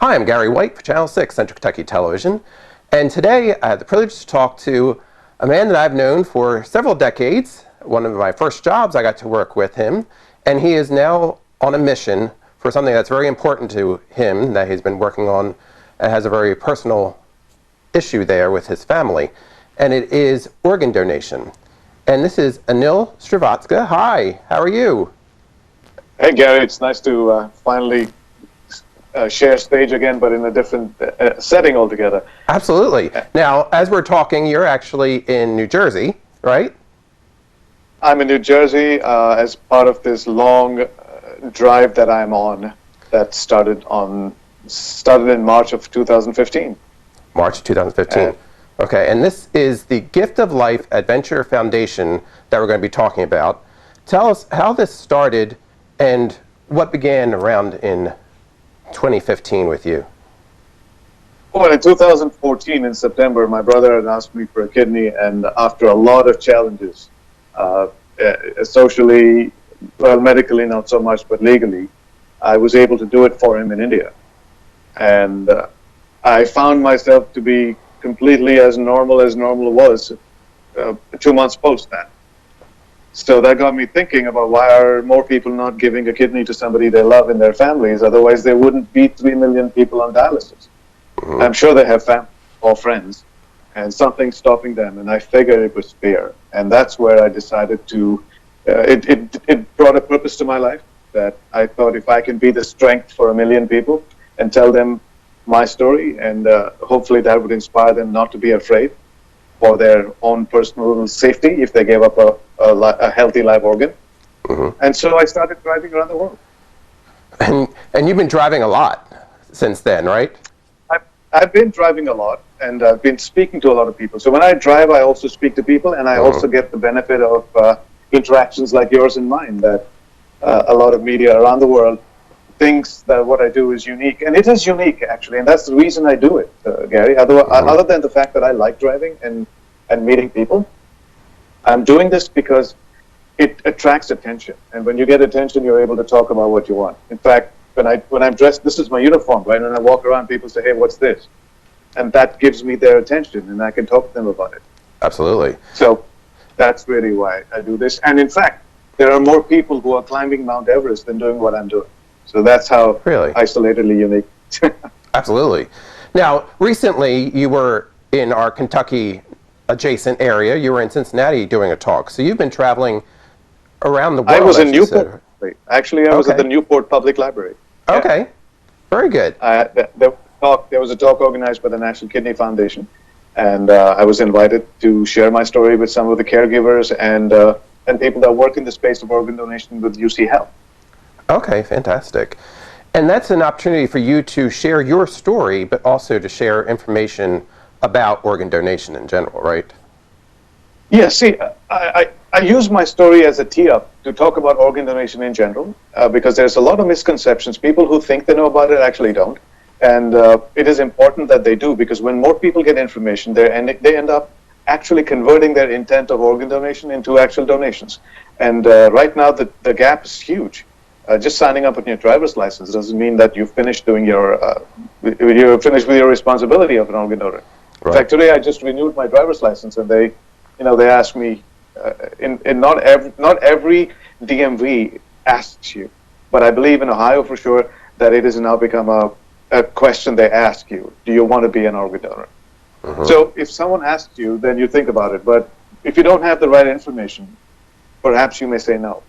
Hi, I'm Gary White for Channel 6 Central Kentucky Television, and today I have the privilege to talk to a man that I've known for several decades. One of my first jobs, I got to work with him, and he is now on a mission for something that's very important to him that he's been working on and has a very personal issue there with his family, and it is organ donation. And this is Anil Srivatsa. Hi, how are you? Hey Gary, it's nice to finally share stage again, but in a different setting altogether. Absolutely. Now, as we're talking, you're actually in New Jersey, right? I'm in New Jersey as part of this long drive that I'm on that started in March of 2015. March 2015. Okay, and this is the Gift of Life Adventure Foundation that we're going to be talking about. Tell us how this started and what began around in 2015 with you. Well, in 2014, in September, my brother had asked me for a kidney, and after a lot of challenges, socially, well, medically not so much, but legally, I was able to do it for him in India. And I found myself to be completely as normal was 2 months post that. So that got me thinking about why are more people not giving a kidney to somebody they love in their families, otherwise there wouldn't be 3 million people on dialysis. I'm sure they have family or friends, and something's stopping them, and I figured it was fear. And that's where I decided to, it brought a purpose to my life, that I thought if I can be the strength for 1 million people and tell them my story, and hopefully that would inspire them not to be afraid for their own personal safety if they gave up a healthy live organ. And so I started driving around the world. And you've been driving a lot since then, right? I've been driving a lot, and I've been speaking to a lot of people. So when I drive, I also speak to people, and I also get the benefit of interactions like yours and mine, that a lot of media around the world thinks that what I do is unique. And it is unique, actually, and that's the reason I do it, Gary. Other than the fact that I like driving and meeting people, I'm doing this because it attracts attention. And when you get attention, you're able to talk about what you want. In fact, when I'm dressed, this is my uniform, right? And I walk around, people say, hey, what's this? And that gives me their attention, and I can talk to them about it. Absolutely. So that's really why I do this. And in fact, there are more people who are climbing Mount Everest than doing what I'm doing. So that's how isolatedly unique. Absolutely. Now, recently you were in our Kentucky adjacent area. You were in Cincinnati doing a talk. So you've been traveling around the world. I was in Newport. Actually, I was at the Newport Public Library. Okay. Very good. There was a talk organized by the National Kidney Foundation, and I was invited to share my story with some of the caregivers and people that work in the space of organ donation with UC Health. Okay, fantastic. And that's an opportunity for you to share your story, but also to share information about organ donation in general, right? Yeah, see, I use my story as a tee-up to talk about organ donation in general, because there's a lot of misconceptions. People who think they know about it actually don't. And it is important that they do, because when more people get information, they end up actually converting their intent of organ donation into actual donations. And right now, the gap is huge. Just signing up with your driver's license doesn't mean that you've finished doing you're finished with your responsibility of an organ donor. Right. In fact, today I just renewed my driver's license, and they asked me, not every DMV asks you, but I believe in Ohio for sure that it has now become a question they ask you: do you want to be an organ donor? So if someone asks you, then you think about it. But if you don't have the right information, perhaps you may say no.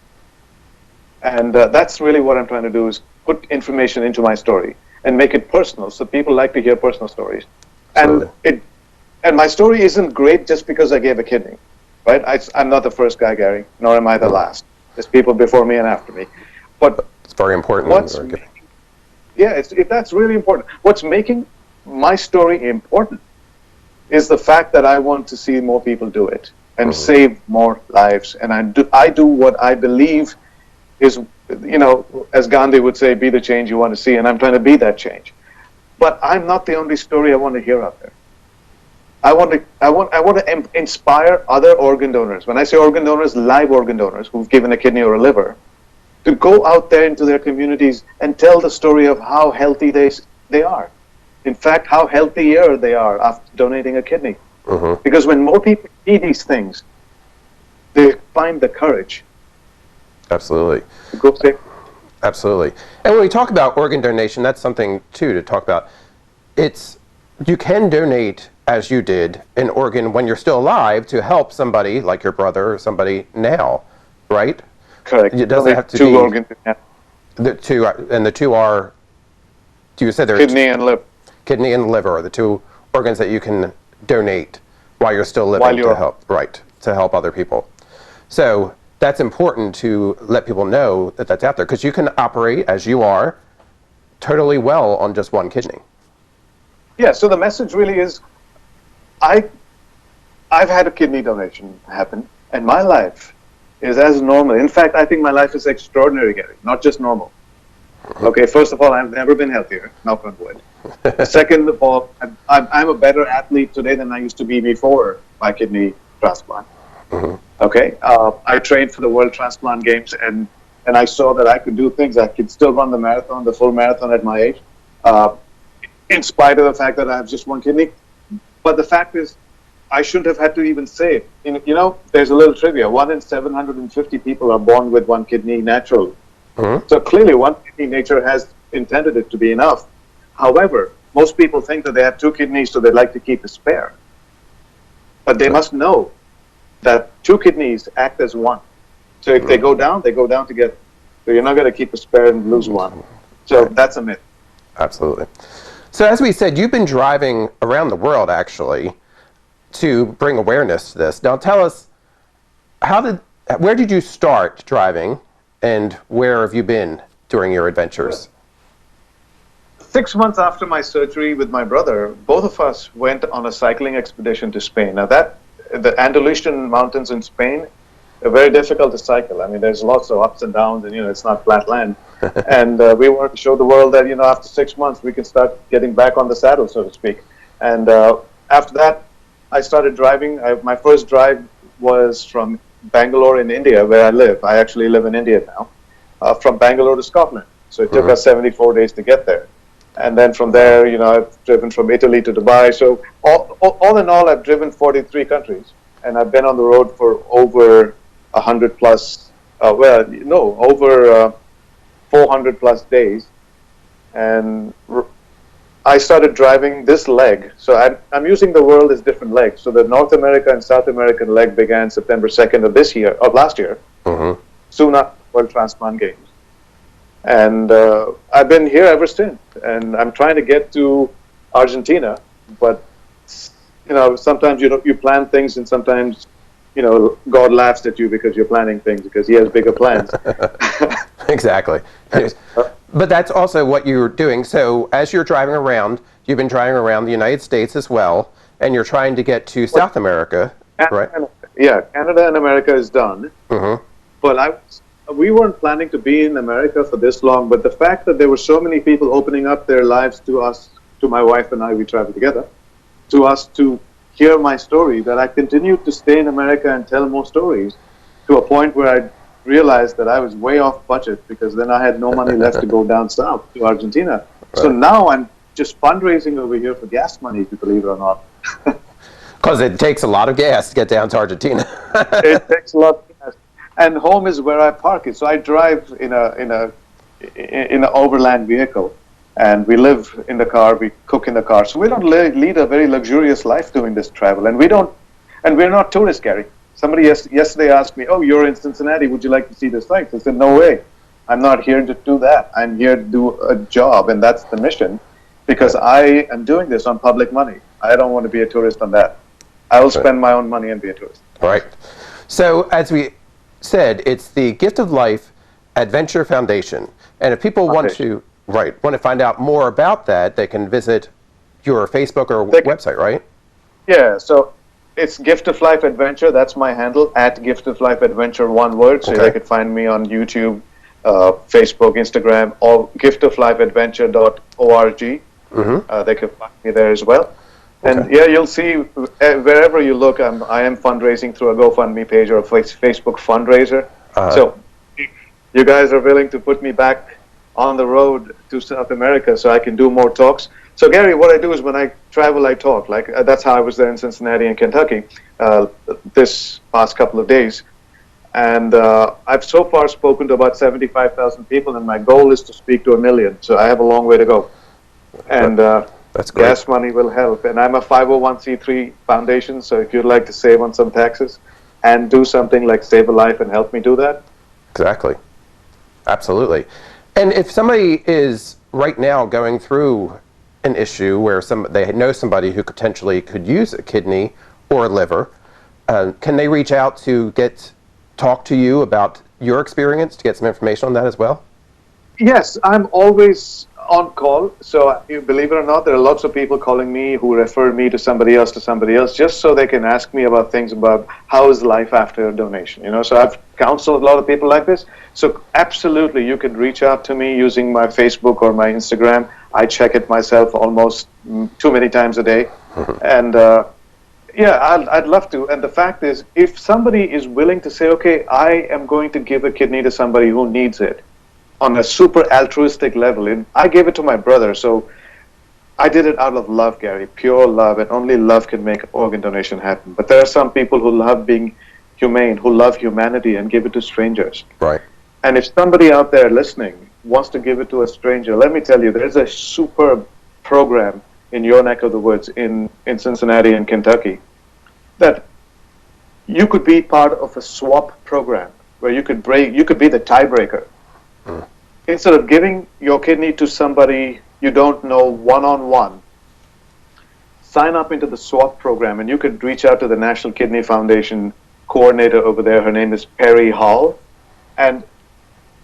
And that's really what I'm trying to do, is put information into my story and make it personal, so people like to hear personal stories. And my story isn't great just because I gave a kidney, right? I'm not the first guy, Gary, nor am I the last. There's people before me and after me. But it's very important. That's really important. What's making my story important is the fact that I want to see more people do it and save more lives. And I do what I believe is, as Gandhi would say, be the change you want to see, and I'm trying to be that change. But I'm not the only story I want to hear out there. I want to inspire other organ donors. When I say organ donors, live organ donors who've given a kidney or a liver, to go out there into their communities and tell the story of how healthy they are. In fact, how healthier they are after donating a kidney. Because when more people see these things, they find the courage Absolutely. to go say, Absolutely. And when we talk about organ donation, that's something too to talk about. It's you can donate, as you did, an organ when you're still alive to help somebody like your brother or somebody now, right? correct. It doesn't have to two be organs, the two, and the two are. You said they're kidney and liver. kidney and liver are the two organs that you can donate while you're still living While you're- to help, right, to help other people. So that's important to let people know that that's out there, because you can operate, as you are, totally well on just one kidney. Yeah, so the message really is, I've had a kidney donation happen, and my life is as normal. In fact, I think my life is extraordinary, Gary, not just normal. Okay, first of all, I've never been healthier, knock on wood. Second of all, I'm a better athlete today than I used to be before my kidney transplant. Okay, I trained for the World Transplant Games, and I saw that I could do things. I could still run the marathon, the full marathon at my age, in spite of the fact that I have just one kidney. But the fact is, I shouldn't have had to even say it. You know, there's a little trivia. 1 in 750 people are born with one kidney naturally. So clearly, one kidney, nature has intended it to be enough. However, most people think that they have two kidneys, so they'd like to keep a spare. But they must know that two kidneys act as one. So if they go down together. So you're not going to keep a spare and lose one. So that's a myth. Absolutely. So as we said, you've been driving around the world, actually, to bring awareness to this. Now tell us, where did you start driving, and where have you been during your adventures? 6 months after my surgery with my brother, both of us went on a cycling expedition to Spain. Now the Andalusian mountains in Spain are very difficult to cycle. I mean, there's lots of ups and downs, and it's not flat land. And we wanted to show the world that after 6 months we can start getting back on the saddle, so to speak. And after that, I started driving. My first drive was from Bangalore in India, where I live. I actually live in India now, from Bangalore to Scotland. So it took us 74 days to get there. And then from there, I've driven from Italy to Dubai. So all in all, I've driven 43 countries. And I've been on the road for over 100 plus, over 400 plus days. And I started driving this leg. So I'm using the world as different legs. So the North America and South American leg began September 2nd of last year, soon after the World Transplant Games. And I've been here ever since. And I'm trying to get to Argentina, but sometimes you plan things, and sometimes God laughs at you because you're planning things because He has bigger plans. Exactly. But that's also what you're doing. So as you're driving around, you've been driving around the United States as well, and you're trying to get to South America, right? Yeah, Canada and America is done. But we weren't planning to be in America for this long, but the fact that there were so many people opening up their lives to us, to my wife and I, we traveled together, to us to hear my story, that I continued to stay in America and tell more stories, to a point where I realized that I was way off budget, because then I had no money left to go down south to Argentina. Right. So now I'm just fundraising over here for gas money, if you believe it or not. Because it takes a lot of gas to get down to Argentina. It takes a lot of gas. And home is where I park it. So I drive in an overland vehicle, and we live in the car, we cook in the car. So we don't lead a very luxurious life doing this travel, and we're not tourists, Gary. Somebody yesterday asked me, "Oh, you're in Cincinnati. Would you like to see the sights?" I said, "No way. I'm not here to do that. I'm here to do a job, and that's the mission, because I am doing this on public money. I don't want to be a tourist on that. I will spend my own money and be a tourist." Right. So as we said, it's the Gift of Life Adventure Foundation, and if people want to find out more about that, they can visit your Facebook or website, right? Yeah. So it's Gift of Life Adventure. That's my handle, at Gift of Life Adventure, one word. So they could find me on YouTube, Facebook, Instagram, or giftoflifeadventure.org. They can find me there as well. And you'll see wherever you look, I am fundraising through a GoFundMe page or a Facebook fundraiser. So you guys are willing to put me back on the road to South America so I can do more talks. So Gary, what I do is when I travel, I talk. Like that's how I was there in Cincinnati and Kentucky this past couple of days. And I've so far spoken to about 75,000 people, and my goal is to speak to 1 million. So I have a long way to go. And that's great. Gas Money will help. And I'm a 501c3 foundation, so if you'd like to save on some taxes and do something like save a life and help me do that. Exactly. Absolutely. And if somebody is right now going through an issue where they know somebody who potentially could use a kidney or a liver, can they reach out to talk to you about your experience to get some information on that as well? Yes, I'm always on call. So you believe it or not, there are lots of people calling me who refer me to somebody else, just so they can ask me about things about how is life after a donation. So I've counseled a lot of people like this. So absolutely, you can reach out to me using my Facebook or my Instagram. I check it myself almost too many times a day. And yeah, I'd love to. And the fact is, if somebody is willing to say, okay, I am going to give a kidney to somebody who needs it on a super altruistic level, and I gave it to my brother, so I did it out of love, Gary, pure love, and only love can make organ donation happen. But there are some people who love being humane, who love humanity and give it to strangers. Right. And if somebody out there listening wants to give it to a stranger, let me tell you, there's a superb program in your neck of the woods in Cincinnati and Kentucky that you could be part of a swap program where you could be the tiebreaker. Instead of giving your kidney to somebody you don't know one-on-one, sign up into the swap program, and you could reach out to the National Kidney Foundation coordinator over there. Her name is Perry Hall. And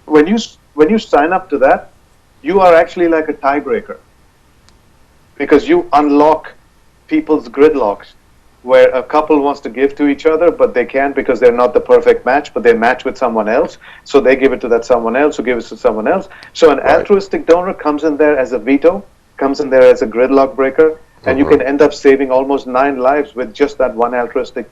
when you sign up to that, you are actually like a tiebreaker, because you unlock people's gridlocks where a couple wants to give to each other, but they can't because they're not the perfect match, but they match with someone else, so they give it to that someone else who gives it to someone else. So an altruistic donor comes in there as a veto, comes in there as a gridlock breaker, and you can end up saving almost 9 lives with just that one altruistic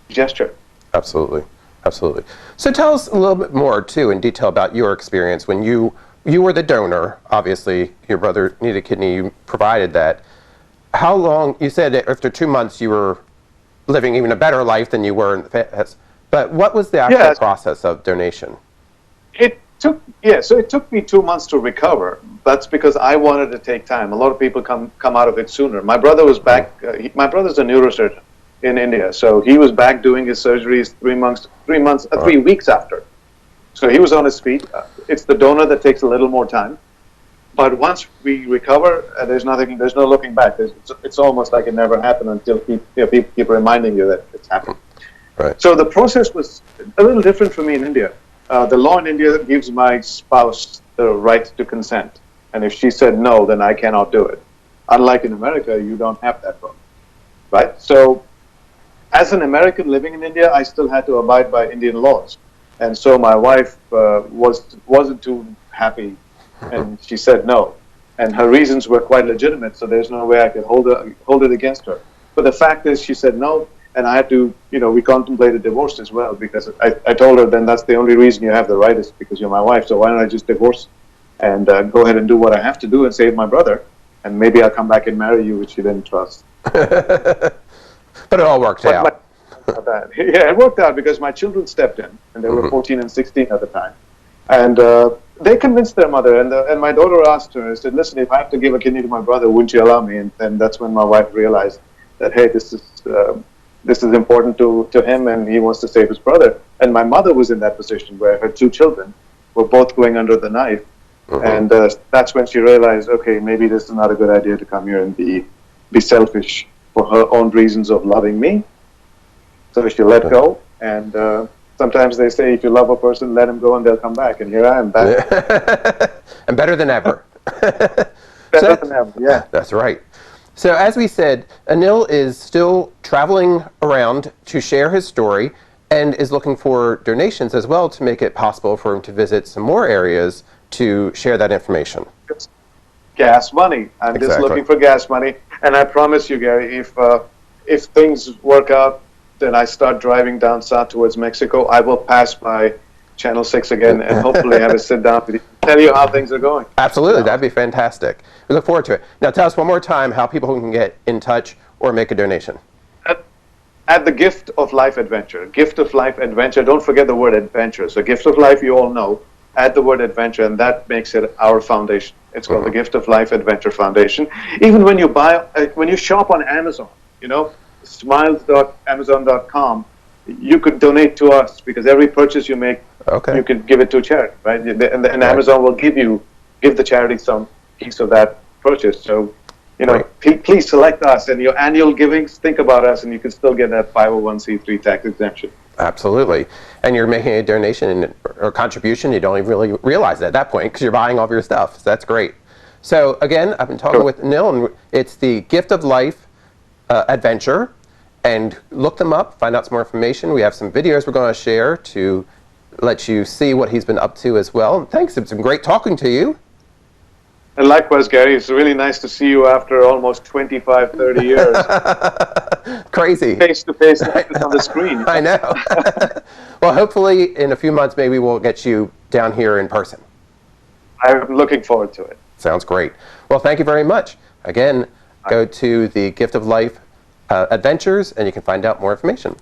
gesture. Absolutely. Absolutely. So tell us a little bit more, too, in detail about your experience when you were the donor. Obviously, your brother needed a kidney. You provided that. How long, you said that after 2 months you were living even a better life than you were in the past, but what was the actual process of donation? It took me 2 months to recover. That's because I wanted to take time. A lot of people come out of it sooner. My brother was back, my brother's a neurosurgeon in India, so he was back doing his surgeries 3 weeks after. So he was on his feet. It's the donor that takes a little more time. But once we recover, there's no looking back. It's almost like it never happened until people keep reminding you that it's happened. Right. So the process was a little different for me in India. The law in India gives my spouse the right to consent. And if she said no, then I cannot do it. Unlike in America, you don't have that problem. Right? So as an American living in India, I still had to abide by Indian laws. And so my wife wasn't too happy, and she said no. And her reasons were quite legitimate, so there's no way I could hold it against her. But the fact is, she said no, and I had to, we contemplated divorce as well, because I told her, then that's the only reason you have the right is because you're my wife, so why don't I just divorce and go ahead and do what I have to do and save my brother, and maybe I'll come back and marry you, which she didn't trust. But it all worked out. Yeah, it worked out because my children stepped in, and they were 14 and 16 at the time. And they convinced their mother, and my daughter asked her, I said, listen, if I have to give a kidney to my brother, wouldn't you allow me? And that's when my wife realized that, hey, this is important to him, and he wants to save his brother. And my mother was in that position where her 2 children were both going under the knife. And that's when she realized, okay, maybe this is not a good idea to come here and be selfish for her own reasons of loving me. So she let go, and sometimes they say if you love a person, let him go and they'll come back. And here I am back. And better than ever. Better than ever, yeah. That's right. So as we said, Anil is still traveling around to share his story and is looking for donations as well to make it possible for him to visit some more areas to share that information. Gas money. I'm just looking for gas money. And I promise you, Gary, if things work out, then I start driving down south towards Mexico, I will pass by Channel 6 again and hopefully have a sit down with you, tell you how things are going. Absolutely, that'd be fantastic. We look forward to it. Now tell us one more time how people can get in touch or make a donation. At the Gift of Life Adventure. Gift of Life Adventure. Don't forget the word adventure. So Gift of Life, you all know. Add the word adventure, and that makes it our foundation. It's called the Gift of Life Adventure Foundation. Even when you buy, when you shop on Amazon, you know, smiles.amazon.com, you could donate to us because every purchase you make, you could give it to a charity, right? And Amazon will give the charity some piece of that purchase. So, you know, please select us, and your annual givings, think about us, and you can still get that 501c3 tax exemption. Absolutely. And you're making a donation or contribution, you don't even really realize it at that point because you're buying all of your stuff. So that's great. So again, I've been talking with Anil, and it's the Gift of Life Adventure. And look them up, find out some more information. We have some videos we're going to share to let you see what he's been up to as well. And thanks, it's been great talking to you. And likewise, Gary, it's really nice to see you after almost 25, 30 years. Crazy. Face to face on the screen. I know. Well, hopefully in a few months, maybe we'll get you down here in person. I'm looking forward to it. Sounds great. Well, thank you very much. Again, go to the Gift of Life Adventures, and you can find out more information.